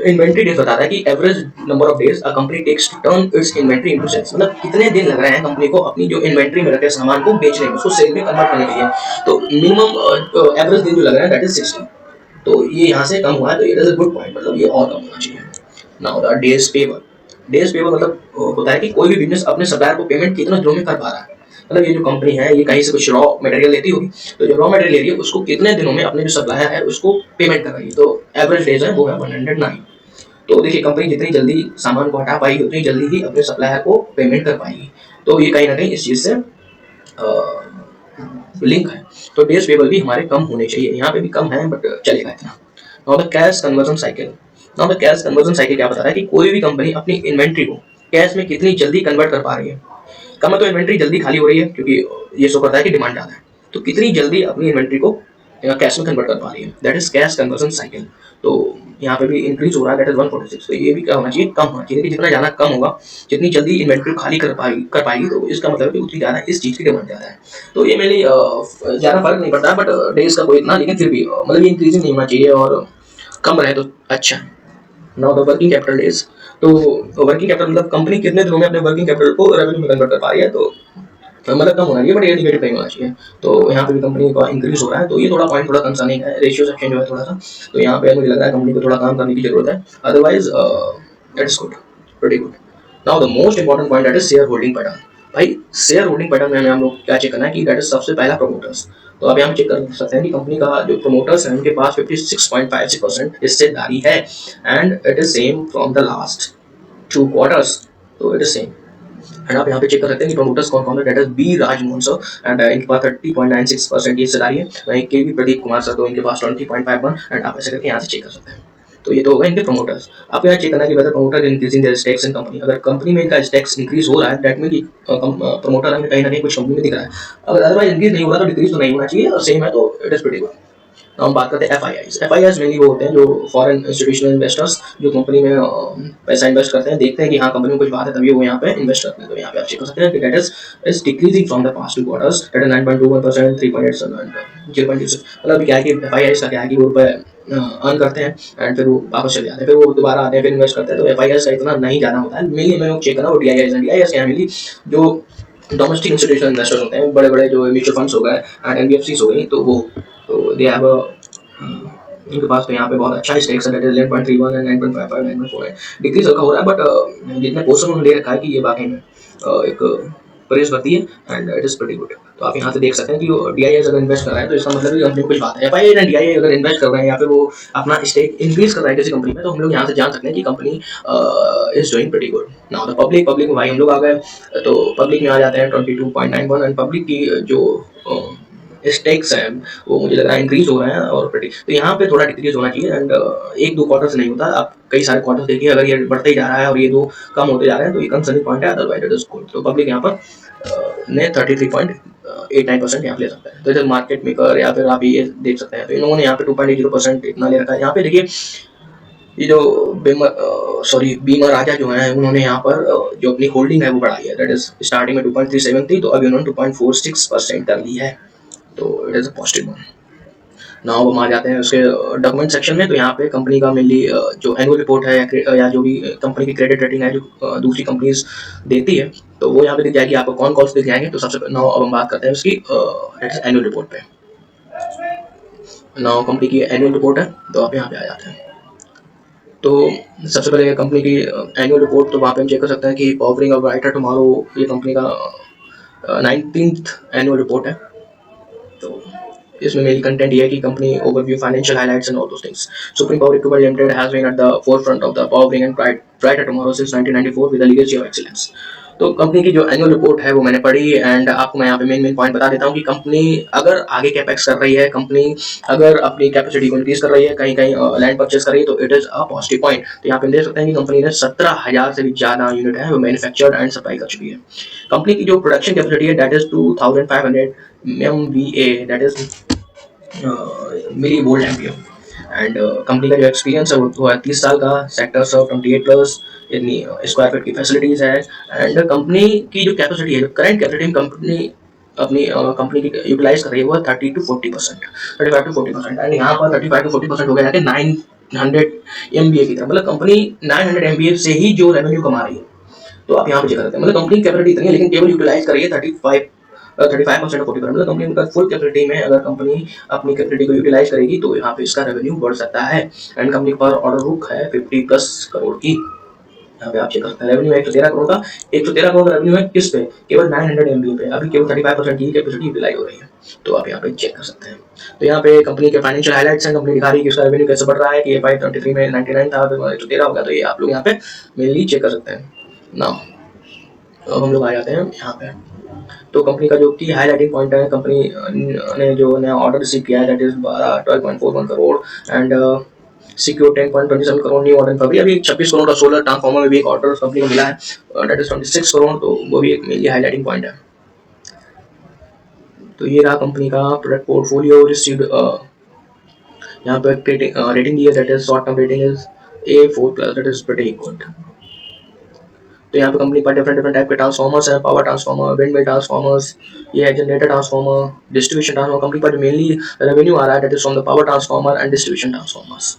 Speaker 1: इन्वेंट्री डेज बताता है कि average number of days a company takes to turn its inventory into sales, मतलब कितने दिन लग रहे हैं कंपनी को अपनी जो इन्वेंट्री में रखे सामान को बेचने में, उसको सेल में कन्वर्ट करने के लिए। तो मिनिमम एवरेज दिन जो लग रहा है दैट इज 60, तो ये यहाँ से कम हुआ है, तो it is a good point, मतलब ये और कम होना चाहिए। Now the days payable, days payable मतलब होता है कि कोई भी बिजनेस अपने सप्लायर को पेमेंट कितने दिनों में कर पा रहा है, मतलब ये जो कंपनी है ये कहीं से कुछ रॉ मटेरियल लेती होगी, तो जो रॉ मटेरियल ले रही है उसको कितने दिनों में अपने जो सप्लायर है उसको पेमेंट कर रही है, तो एवरेज डेज है वो है 109। तो देखिए कंपनी जितनी जल्दी सामान को हटा पाएगी उतनी जल्दी ही अपने सप्लायर को पेमेंट कर पाएगी, तो ये कहीं ना कहीं इस चीज से लिंक है। तो डेज पेबल भी हमारे कम होने चाहिए, यहाँ पे भी कम है बट चलेगा इतना। Now the cash conversion cycle, now the cash conversion cycle क्या बता रहा है कि कोई भी कंपनी अपनी इन्वेंट्री को कैश में कितनी जल्दी कन्वर्ट कर पा रही है। का मतलब इन्वेंट्री जल्दी खाली हो रही है क्योंकि ये शो करता है कि डिमांड ज़्यादा है, तो कितनी जल्दी अपनी इन्वेंट्री को कैश में कन्वर्ट कर पा रही है, that is cash conversion cycle. तो यहाँ पे भी इंक्रीज हो रहा है, दैट इज 146, तो ये भी क्या होना चाहिए, कम होना चाहिए, कि जितना ज़्यादा कम होगा, जितनी जल्दी इन्वेंट्री खाली कर पाएगी तो इसका मतलब कि उतनी ज़्यादा इस चीज़ की डिमांड ज़्यादा है। तो ये मेरे ज़्यादा फर्क नहीं पड़ता बट डेज का कोई इतना, लेकिन फिर भी मतलब ये इंक्रीजिंग नहीं होना चाहिए और कम रहे तो अच्छा है। Now the working capital days, तो वर्किंग कैपिटल मतलब कंपनी कितने दिनों में अपने वर्किंग कैपिटल को रेवेन्यू में कन्वर्ट कर पा रही है, तो मतलब कम होना चाहिए, बट ये निगेटिव नहीं होना चाहिए। तो यहाँ पे भी कंपनी का इंक्रीज हो रहा है, तो ये थोड़ा पॉइंट थोड़ा कंसर्निंग है, रेशियो सेक्शन जो है थोड़ा सा, तो यहाँ पे मुझे लग रहा है कंपनी को थोड़ा काम करने की जरूरत है। Otherwise that is good, pretty good. Now the most important point that is share holding pattern. भाई शेयर होल्डिंग पैटर्न में हमें हम लोग क्या चेक करना है कि दैट इज सबसे पहला प्रमोटर्स। तो अब यहाँ चेक कर सकते हैं कि कंपनी का जो प्रमोटर्स है उनके पास 56.56% हिस्सेदारी है, and it is same from the last 2 quarters, तो इट इज सेम। एंड आप यहाँ पे चेक कर सकते हैं कि प्रमोटर्स कौन कौन है, that is B Rajmohan sir, and इनके पास 30.96% की हिस्सेदारी है। वहीं के वी प्रदीप कुमार सर, तो इनके पास 20.51, एंड आप ऐसे करके यहाँ से चेक कर सकते हैं। तो ये तो होगा इनके प्रमोटर्स। आपको यहाँ चेक करना है कि whether promoter increasing their stakes in company. अगर कंपनी में इनका स्टेक्स इंक्रीज हो रहा है, दैट मीन कि प्रमोटर हमें कहीं ना कहीं कुछ कंपनी में दिख रहा है। अगर अदरवाइज इंक्रीज नहीं हो रहा तो डिक्रीज तो नहीं होना चाहिए, और सेम है तो इट इज प्रीटी गुड। हम बात करते हैं एफआईआईज। एफआईआईज मेनली वो होते हैं जो फॉरेन इंस्टीट्यूशनल इन्वेस्टर्स जो कंपनी में पैसा इन्वेस्ट करते हैं, देखते हैं कि हाँ कंपनी में कुछ बात है तभी वो यहाँ पे इन्वेस्ट करते हैं। तो यहाँ पे आप चेक कर सकते हैं कि that is decreasing from the past 2 quarters, that is 9.21%, 3.87 and 0.26। मतलब क्या है कि एफआईआईज का क्या है कि वो रुपए अर्न करते हैं एंड फिर वो वापस चले जाते हैं, फिर वो दोबारा आते हैं, फिर इन्वेस्ट करते हैं। तो एफआईआईज का इतना नहीं जाना होता है। मेनली हमें चेक करना वो डीआईआईज है। डीआईआईज क्या है, मेनली जो डोमेस्टिक इंस्टीट्यूशनल इन्वेस्टर्स होते हैं, बड़े बड़े जो म्यूचुअल फंड्स हो गए एंड एनबीएफसीज हो गई, तो वो तो दे हैव इनके पास तो यहाँ पे बहुत अच्छा स्टेक्स है, डेट इज 11.31 एंड 9.55, 9.4 है। डिक्रीज हल्का हो रहा है, बट जितने पोर्शन उन्होंने ले रखा है कि ये वाकई में एक प्रेस करती है, and it is pretty good. तो आप यहाँ से देख सकते हैं कि डीआईआई अगर इन्वेस्ट कर रहा है तो इसका मतलब है कि कंपनी में कुछ बात है। एफआईआई एंड डीआईआई अगर इन्वेस्ट कर रहे हैं या फिर वो अपना स्टेक इंक्रीज कर रहा है किसी कंपनी में, तो हम लोग यहाँ से जान सकते हैं कि company is doing pretty good. Now the public में भाई हम लोग आ गए, तो पब्लिक में आ जाते हैं 22.91, एंड पब्लिक की जो स्टेक्स हैं वो मुझे लग रहा है इंक्रीज हो रहे हैं और प्रीटी, तो यहाँ पे थोड़ा डिक्रीज होना चाहिए। एंड 1-2 क्वार्टर से नहीं होता, आप कई सारे क्वार्टर देखिए, अगर ये बढ़ते ही जा रहा है और ये दो कम होते जा रहे हैं तो ये कंसर्निंग पॉइंट है, अदरवाइज इट इज गुड। तो पब्लिक यहाँ पर ने 33.89% यहाँ पे ले सकता है। तो इधर मार्केट मेकर या फिर आप ये देख सकते हैं, तो इन लोगों ने यहाँ पे 2.80% इतना ले रखा है। यहाँ पे देखिए ये जो बीमा राजा जो है उन्होंने यहाँ पर जो अपनी होल्डिंग है वो बढ़ाई है, दैट इज स्टार्टिंग में 2.37 थी, तो अभी उन्होंने 2.46% कर ली है, तो it is a positive one. Now हम आ जाते हैं उसके डॉक्यूमेंट सेक्शन में। तो यहाँ पे कंपनी का मेनली जो एनुअल रिपोर्ट है या जो भी कंपनी की क्रेडिट रेटिंग है जो दूसरी कंपनीज देती है, तो वो यहाँ पे दिख जाएगी आपको, कौन कॉल्स दिख जाएंगे। तो सबसे नाउ अब हम बात करते हैं उसकी एनुअल रिपोर्ट पे। नाउ कंपनी की एनुअल रिपोर्ट है, तो आप यहाँ पे आ जाते हैं। तो सबसे पहले कंपनी की एनुअल रिपोर्ट, तो वहाँ पे हम चेक कर सकते हैं कि पावरिंग अ ब्राइटर टुमारो ये कंपनी का 19th एनुअल रिपोर्ट है। तो इसमें मेरी कंटेंट ये है कि company overview, financial highlights and all those things. Supreme Power Equipment Limited has been at the forefront of the powering and brighter tomorrow since 1994 with the legacy of excellence. तो company की जो annual report है वो मैंने पढ़ी, and आपको मैं यहाँ पे मेन पॉइंट बता देता हूँ कि कंपनी अगर आगे कैपेक्स कर रही है, कंपनी अगर अपनी कैपेसिटी को इंक्रीज कर रही है, कहीं कहीं लैंड परचेस कर रही है, तो it is a positive point. तो यहाँ पे देख सकते हैं कि कंपनी ने 17,000 से भी ज्यादा यूनिट है वो मैन्युफैक्चर्ड एंड सप्लाई कर चुकी है। कंपनी की जो प्रोडक्शन कैपेसिटी है that is 2500 MVA, that is milli volt ampere. And company का जो एक्सपीरियंस है वो है 30 साल का, सेक्टर सर्व 28+, इतनी स्क्वायर फीट की फैसिलिटीज है। एंड कंपनी की जो कैपेसिटी है, जो करंट कैपेसिटी कंपनी अपनी कंपनी की यूटिलाइज कर रही है वो 30-40%, 35-40%, एंड यहाँ पर 35-40% हो गया कि 900 MVA की तरफ, मतलब कंपनी 900 MVA से ही जो रेवेन्यू कमा रही है। तो आप यहाँ पे चेक करते हैं, मतलब कंपनी की कैपेसिटी इतनी है लेकिन केवल यूटिलाइज कर रही है 35% और 40%, मतलब कंपनी का फुल कैपेसिटी में अगर कंपनी अपनी कैपेसिटी को यूटिलाइज करेगी तो यहाँ पे इसका रेवेन्यू बढ़ सकता है। एंड कंपनी पर ऑर्डर बुक है 50+ करोड़ की। यहाँ पे आप चेक कर सकते हैं रेवेन्यू 113 करोड़ का, 113 करोड़ रेवेन्यू है किस पे, केवल 900 MVA पे, अभी केवल 35% की कैपेसिटी यूटिलाइज हो रही है। तो आप यहाँ पे चेक कर सकते हैं। तो यहाँ पे कंपनी के फाइनेंशियल हाइलाइट्स हैं, कंपनी दिखा रही है कि उसका रेवेन्यू कैसे बढ़ रहा है, कि ये 523 में 99 था, फिर 113 हो गया, तो ये आप लोग यहाँ पे मेनली चेक कर सकते हैं। नाउ अब हम लोग आ जाते हैं यहाँ पे। तो कंपनी का जो की हाईलाइटिंग पॉइंट है, कंपनी ने जो नया ऑर्डर रिसीव किया है that is 12.41 crore, and secure 10.27 crore new order February. अभी 26 करोड़ का सोलर ट्रांसफार्मर में भी एक ऑर्डर कंपनी को मिला है, दैट इज 26 करोड़, तो वो भी एक मेनली हाईलाइटिंग पॉइंट है। तो ये रहा कंपनी का प्रोडक्ट पोर्टफोलियो रिसीव्ड। यहाँ पे रेटिंग दी है, that is short term rating is A4+, that is pretty good. तो यहाँ पे कंपनी पर डिफरेंट टाइप के ट्रांसफार्मर्स है, power transformer, wind mill transformers, ये है generator transformer, distribution transformer. Company पर मेनली रेवेन्यू आ रहा है that is from the power transformer and distribution transformers.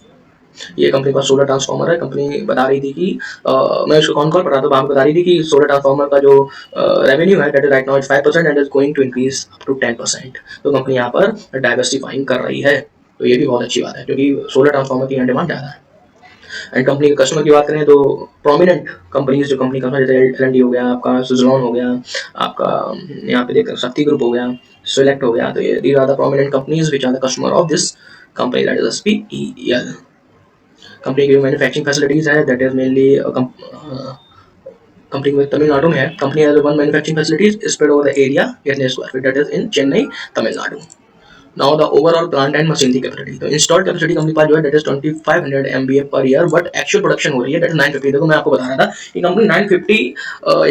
Speaker 1: ये कंपनी का सोलर ट्रांसफार्मर है। कंपनी बता रही थी कि मैं उसको कॉल पर रहा था, वहाँ पे बता रही थी कि सोलर ट्रांसफार्मर का जो रेवेन्यू है that is right now is 5% and is going to increase up to 10%। तो कंपनी यहाँ पर डाइवर्सिफाइंग कर रही है, तो ये भी बहुत अच्छी बात है क्योंकि सोलर ट्रांसफार्मर की डिमांड ज़्यादा है। एंड कंपनी के कस्टमर की बात करें तो प्रोमिनेंट कंपनीज जो कंपनी का जैसे एल हो गया, आपका सुजलॉन हो गया, आपका यहाँ पे देख शक्ति ग्रुप हो गया, सेलेक्ट हो गया, तो ये these are the prominent companies which are the customer of this company that is SPEL। Company की जो मैन्युफैक्चरिंग फैसिलिटीज है दैट इज मेनली कंपनी में तमिलनाडु में है। Company has one manufacturing facilities spread over the area 8 square feet that is in Chennai, Tamil Nadu. Now the overall plant and machinery capacity, तो installed capacity company पास जो है that is 2500 MVA per year, but actual production हो रही है that is 950। देखो मैं आपको बता रहा था कि company 950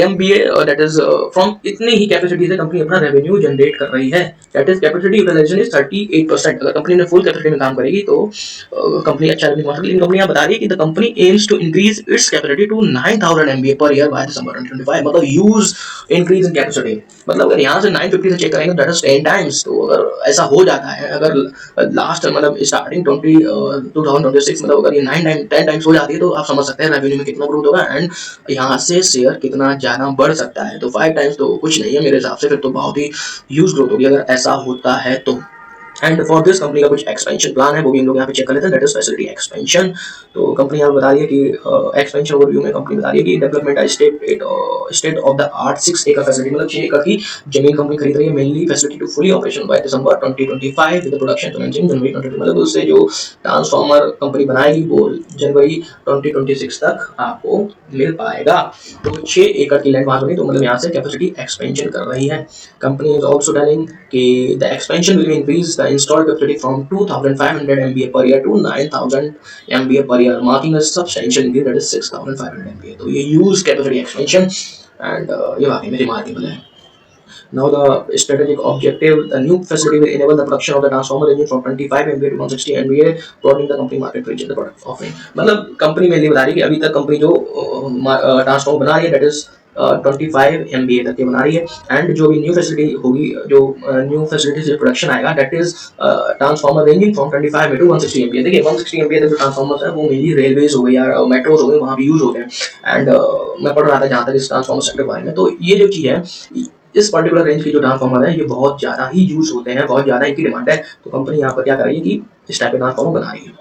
Speaker 1: MVA that is from इतनी ही कैपेसिटी से कंपनी अपना रेवेन्यू जनरेट कर रही है। that is capacity utilization is 38%। अगर कंपनी ने फुल कैपेसिटी में काम करेगी तो कंपनी अच्छा रेवेन्यू कमा सकती है। लेकिन कंपनी यहाँ बता रही है कि the company aims to increase its capacity to 9000 MVA per year by December 2025। मतलब ह्यूज इंक्रीज इन कैपेसिटी, मतलब अगर यहाँ से 950 से चेक करेंगे दैट इज 10 टाइम्स। तो अगर ऐसा हो जाता है, अगर लास्ट मतलब स्टार्टिंग 2026 मतलब अगर ये 10 टाइम्स हो जाती है तो आप समझ सकते हैं रेवेन्यू में कितना ग्रोथ होगा एंड यहाँ से शेयर कितना ज़्यादा बढ़ सकता है। तो 5 टाइम्स तो कुछ नहीं है मेरे हिसाब से, फिर तो बहुत ही ह्यूज ग्रोथ होगी अगर ऐसा होता है तो। एंड फॉर दिस कंपनी का कुछ एक्सपेंशन प्लान है, वो भी हम लोग यहाँ पे चेक कर लेते हैं, दैट इज फैसिलिटी एक्सपेंशन। तो कंपनी यहाँ बता रही है कि एक्सपेंशन ओवरव्यू में कंपनी बता रही है कि development state of the art 6 एकड़ फैसिलिटी, मतलब 6 एकड़ की जमीन कंपनी खरीद रही है mainly facility to fully operation by December 2025 with production commencing January 2022। मतलब उससे जो ट्रांसफार्मर कंपनी बनाएगी वो जनवरी 2026 तक आपको मिल पाएगा। तो 6 एकड़ की लैंड वहाँ बनी, तो मतलब यहाँ से कैपेसिटी एक्सपेंशन कर रही है। कंपनी इज ऑल्सो टेलिंग कि the expansion will increase the installed capacity from 2500 MVA per year to 9000 MVA per year, marking a substantial increase that is 6500 MVA। तो ये use capacity expansion and ये वाकई में remarkable है। Now the strategic objective, the new facility will enable the production of the transformer ranging from 25 MVA to 160 MVA, broadening the company market reach in the product offering। मतलब company में बता रही है कि अभी तक कंपनी जो ट्रांसफॉर्मर बना रही है दैट इज 25 MVA तक के बना रही है एंड जो भी न्यू फैसिलिटी होगी, जो न्यू फैसिलिटी से प्रोडक्शन आएगा that is transformer ranging from 25 MVA to 160 MVA। देखिए 160 MVA तक जो ट्रांसफॉर्मर्स है वो मेनली रेलवेज हो गई या मेट्रोज हो गए, वहाँ भी यूज होते हैं। एंड मैं पढ़ रहा था जहाँ तक इस ट्रांसफॉर्मर सेक्टर के बारे में, तो ये जो चीज़ है इस पर्टिकुलर रेंज की जो ट्रांसफॉर्मर है ये बहुत ज़्यादा ही यूज होते हैं, बहुत ज़्यादा इनकी डिमांड है। तो कंपनी यहाँ पर क्या कर रही है कि इस टाइप के ट्रांसफॉर्मर बना रही है,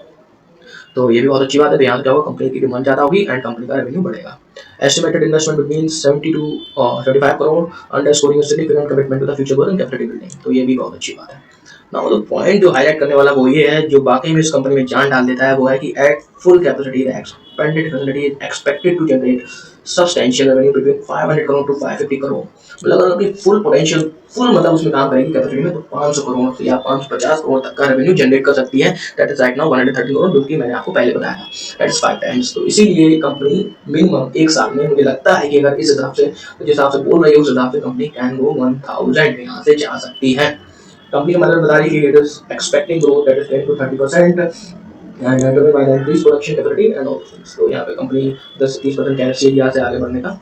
Speaker 1: तो ये भी बहुत अच्छी बात है। तो यहाँ से क्या होगा, कंपनी की डिमांड ज़्यादा होगी एंड कंपनी का रेवेन्यू बढ़ेगा। Estimated investment between 70 to 75 crore, underscoring significant commitment to the future growth and capital building. तो ये भी बहुत अच्छी बात है। नाउ द पॉइंट जो हाईलाइट करने वाला वो ये है, जो बाकी में इस कंपनी में जान डाल देता है, वो है कि at full capacity the expanded facility is expected to generate substantial revenue between 500 crore to 550 crore. मतलब अगर अपनी फुल पोटेंशियल फुल मतलब उसमें काम करेगी कैपेसिटी में तो 500 करोड़ से या 550 करोड़ तक का रेवेन्यू जनरेट कर सकती है। That is right now 130 crore, जो कि मैंने आपको पहले बताया था, दैट इज 5 टाइम्स। तो इसीलिए कंपनी मिनिमम एक साल में, मुझे लगता है कि अगर इस हिसाब से जिस हिसाब से बोल रही है उस हिसाब से कंपनी कैन गो 1000 यहाँ से जा सकती है। कंपनी का मतलब बता रही है कि it is expecting growth that is 10 to 30% and driven by the increase production capacity and all things. तो यहाँ पे कंपनी 10-30% कैपेसिटी से आगे बढ़ने का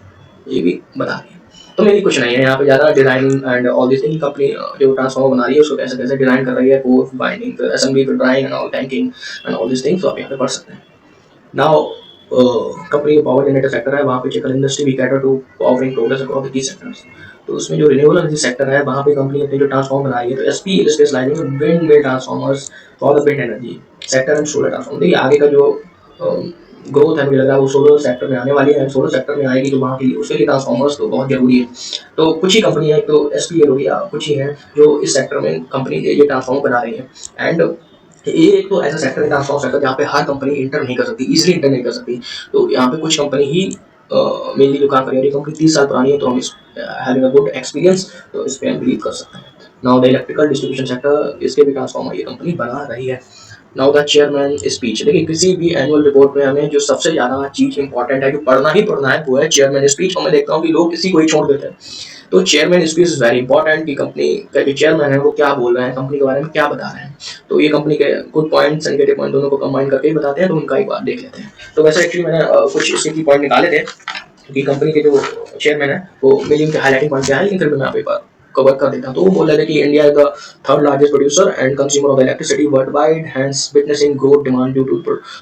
Speaker 1: ये भी बता रही है। तो मेरी कुछ नहीं है यहाँ पे ज़्यादा designing and all this thing. Company जो ट्रांसफॉर्मर बना रही है उसको कैसे कैसे डिजाइन कर रही है, कोर बाइंडिंग, फिर असेंबली, फिर drawing and all tanking and all this things, तो आप यहाँ पे पढ़ सकते हैं। Now company power generator sector है, वहाँ पे checker industry we cater to powering progress across the key sectors. तो उसमें जो रिन्यूएबल एनर्जी सेक्टर है वहाँ पे कंपनी अपनी जो ट्रांसफॉर्मर बना रही है, तो SP is specialising wind mill transformers for the wind energy sector and solar transformer. देखिए आगे का जो ग्रोथ है मुझे लग रहा है वो सोलर सेक्टर में आने वाली है। सोलर सेक्टर में आएगी तो वहाँ के लिए उसके लिए ट्रांसफॉर्मर्स तो बहुत जरूरी है। तो कुछ ही कंपनी है, तो एसपी हो गया, कुछ ही है जो इस सेक्टर में कंपनी ये ट्रांसफॉर्मर बना रही है। एंड ये एक तो ऐसा सेक्टर है ट्रांसफॉर्मर सेक्टर जहाँ पे हर कंपनी इंटर नहीं कर सकती, इजीली इंटर नहीं कर सकती। तो यहाँ पे कुछ कंपनी ही मेनली जो काम कर रही है, कंपनी 30 साल पुरानी है, तो हम इस हैविंग अ गुड एक्सपीरियंस, तो इस पे हम बिलीव कर सकते हैं। Now the electrical distribution sector, इसके भी ट्रांसफॉर्मर ये कंपनी बना रही है। Now the chairman speech. देखिए किसी भी एनुअल रिपोर्ट में हमें जो सबसे ज़्यादा चीज़ इंपॉर्टेंट है, जो पढ़ना ही पढ़ना है, वो है चेयरमैन स्पीच। और मैं देखता हूँ कि लोग किसी को ही छोड़ देते हैं। तो chairman speech is very important कि कंपनी का जो चेयरमैन है वो क्या बोल रहे हैं, कंपनी के बारे में क्या बता रहे हैं। तो ये कंपनी के गुड पॉइंट्स नेगेटिव पॉइंट दोनों को कंबाइन करके ही बताते हैं, तो उनका एक बार देख लेते हैं। तो वैसे एक्चुअली मैंने कुछ इसके की पॉइंट निकाले थे कि कंपनी के जो चेयरमैन है वो मेनली उनके हाईलाइटिंग पॉइंट क्या है, लेकिन फिर भी मैं आप एक बार कवर कर देता। तो वो बोल रहे थे कि India is the third largest producer and consumer of electricity worldwide, hence witnessing growth demand due to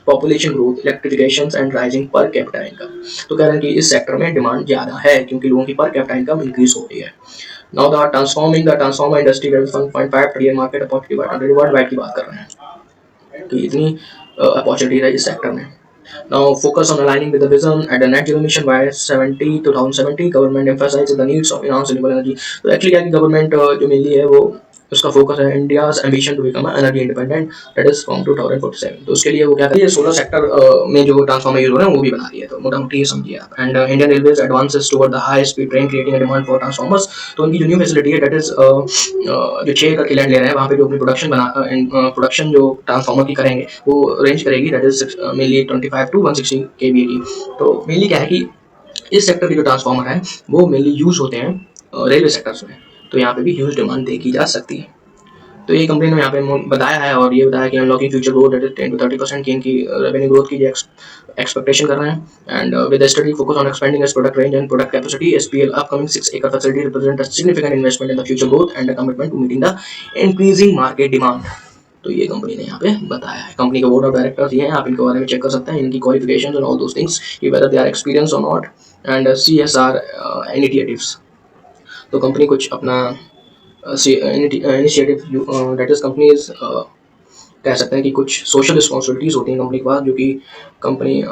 Speaker 1: population growth, electrification and rising per capita income. तो कह रहे हैं कि इस सेक्टर में डिमांड ज्यादा है क्योंकि लोगों की पर कैपिटा इनकम इंक्रीज हो रही है। Now the transformer industry that is 1.5 trillion market opportunity world wide की बात कर रहे हैं कि इतनी अपॉर्चुनिटी है इस सेक्टर में। Now focus on aligning with the vision at the net zero emission by 2070. Government emphasizes the needs of enhanced renewable energy. तो एक्चुअली क्या है कि गवर्नमेंट जो मेनली है वो उसका फोकस है India's ambition to become energy independent that is from 2047। तो उसके लिए वो क्या कर रही है, सोलर सेक्टर में जो ट्रांसफार्मर यूज हो रहे हैं वो भी बना रही है। तो मोटा मोटी ये समझिए आप। And Indian railways advances toward the high speed train creating demand for transformers. तो उनकी जो न्यू फैसिलिटी है दैट इज जो 6 एकड़ की लैंड ले रहे हैं वहाँ पे जो अपनी प्रोडक्शन जो ट्रांसफार्मर की करेंगे वो रेंज करेगी that is mainly 25 to 160 kVA की। तो मेनली क्या है कि इस सेक्टर के जो ट्रांसफार्मर है वो मेनली यूज होते हैं रेलवे सेक्टर्स में। तो यहाँ पे भी ह्यूज डिमांड देखी जा सकती है। तो ये कंपनी ने यहाँ पे बताया है और ये बताया कि unlocking future growth that is 10 to 30% की इनकी रेवेन्यू ग्रोथ की एक्सपेक्टेशन कर रहे हैं। And with study focus on expanding its product range and product capacity, SPL upcoming 6 एकड़ facility represent a significant investment in the future growth and a commitment to meeting the increasing market demand. तो ये company ने यहाँ पे बताया है। Company का board of directors ये हैं, आप इनके बारे में चेक कर सकते हैं, इनकी qualifications and all those things कि वेदर दे आर एक्सपीरियंस और नॉट एंड सीएसआर इनिशिएटिव्स। तो कंपनी कुछ अपना initiative that is company is कह सकते हैं कि कुछ सोशल रिस्पॉन्सिबिलिटीज होती हैं कंपनी के पास जो कि कंपनी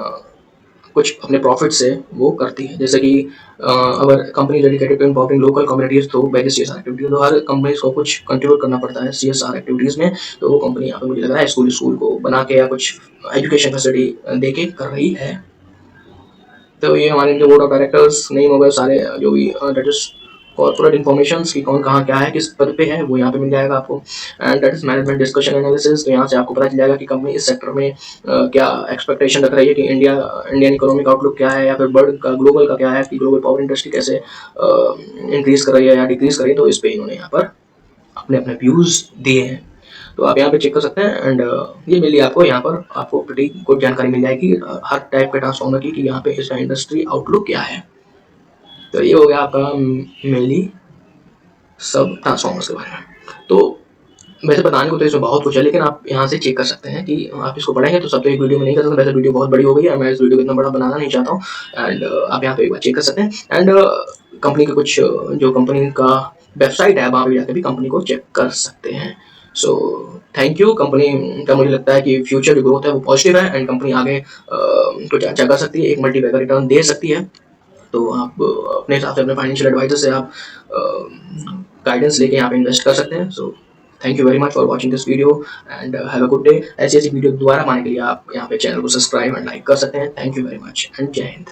Speaker 1: कुछ अपने प्रॉफिट से वो करती है। जैसे कि अगर company dedicated to empowering local communities तो वेरियस सीएसआर एक्टिविटीज, तो हर कंपनी को कुछ कंट्रीब्यूट करना पड़ता है सीएसआर एक्टिविटीज में। तो वो कंपनी यहाँ पे मुझे लग रहा है स्कूल को बना के या कुछ एजुकेशन फैसिलिटी दे के कर रही है। तो ये हमारे इनके बोर्ड ऑफ डायरेक्टर्स नेम हो गए सारे जो भी दैट इज कॉर्पोरेट इन्फॉर्मेशन की कौन कहाँ क्या है किस पद पे है वो यहाँ पे मिल जाएगा आपको। And that is management discussion analysis. तो यहाँ से आपको पता चल जाएगा कि कंपनी इस सेक्टर में क्या एक्सपेक्टेशन रख रही है कि इंडियन इकोनॉमिक आउटलुक क्या है या फिर वर्ल्ड का ग्लोबल का क्या है कि ग्लोबल पावर इंडस्ट्री कैसे इंक्रीज कर रही है या डिक्रीज कर रही है। तो इस पे इन्होंने यहाँ पर अपने अपने व्यूज दिए हैं। तो आप यहाँ पे चेक कर सकते हैं। एंड ये मिली आपको यहाँ पर आपको प्रीटी गुड जानकारी मिल जाएगी हर टाइप के ट्रांसफॉर्मर की कि यहाँ पे इसका इंडस्ट्री आउटलुक क्या है। तो ये हो गया आपका मेनली सब ट्रांसफॉर्मर्स के बारे में। तो वैसे बताने को तो इसमें बहुत कुछ है लेकिन आप यहाँ से चेक कर सकते हैं कि आप इसको पढ़ेंगे तो सब तो एक वीडियो में नहीं कर सकते। वैसे वीडियो बहुत बड़ी हो गई है, मैं इस वीडियो को इतना बड़ा बनाना नहीं चाहता हूँ। एंड आप यहाँ पे एक बार चेक कर सकते हैं। एंड कंपनी के कुछ जो कंपनी का वेबसाइट है वहाँ पे जाकर भी कंपनी को चेक कर सकते हैं। So thank you. कंपनी का मुझे लगता है कि फ्यूचर जो ग्रोथ है वो पॉजिटिव है एंड कंपनी आगे कुछ अच्छा कर सकती है, एक मल्टीपैकर रिटर्न दे सकती है। तो आप अपने हिसाब से अपने फाइनेंशियल एडवाइजर से आप गाइडेंस लेके यहाँ पे इन्वेस्ट कर सकते हैं। So thank you very much for watching this video and have a good day. ऐसी ऐसी वीडियो दोबारा पाने के लिए आप यहाँ पे चैनल को सब्सक्राइब एंड लाइक कर सकते हैं। Thank you very much and जय हिंद।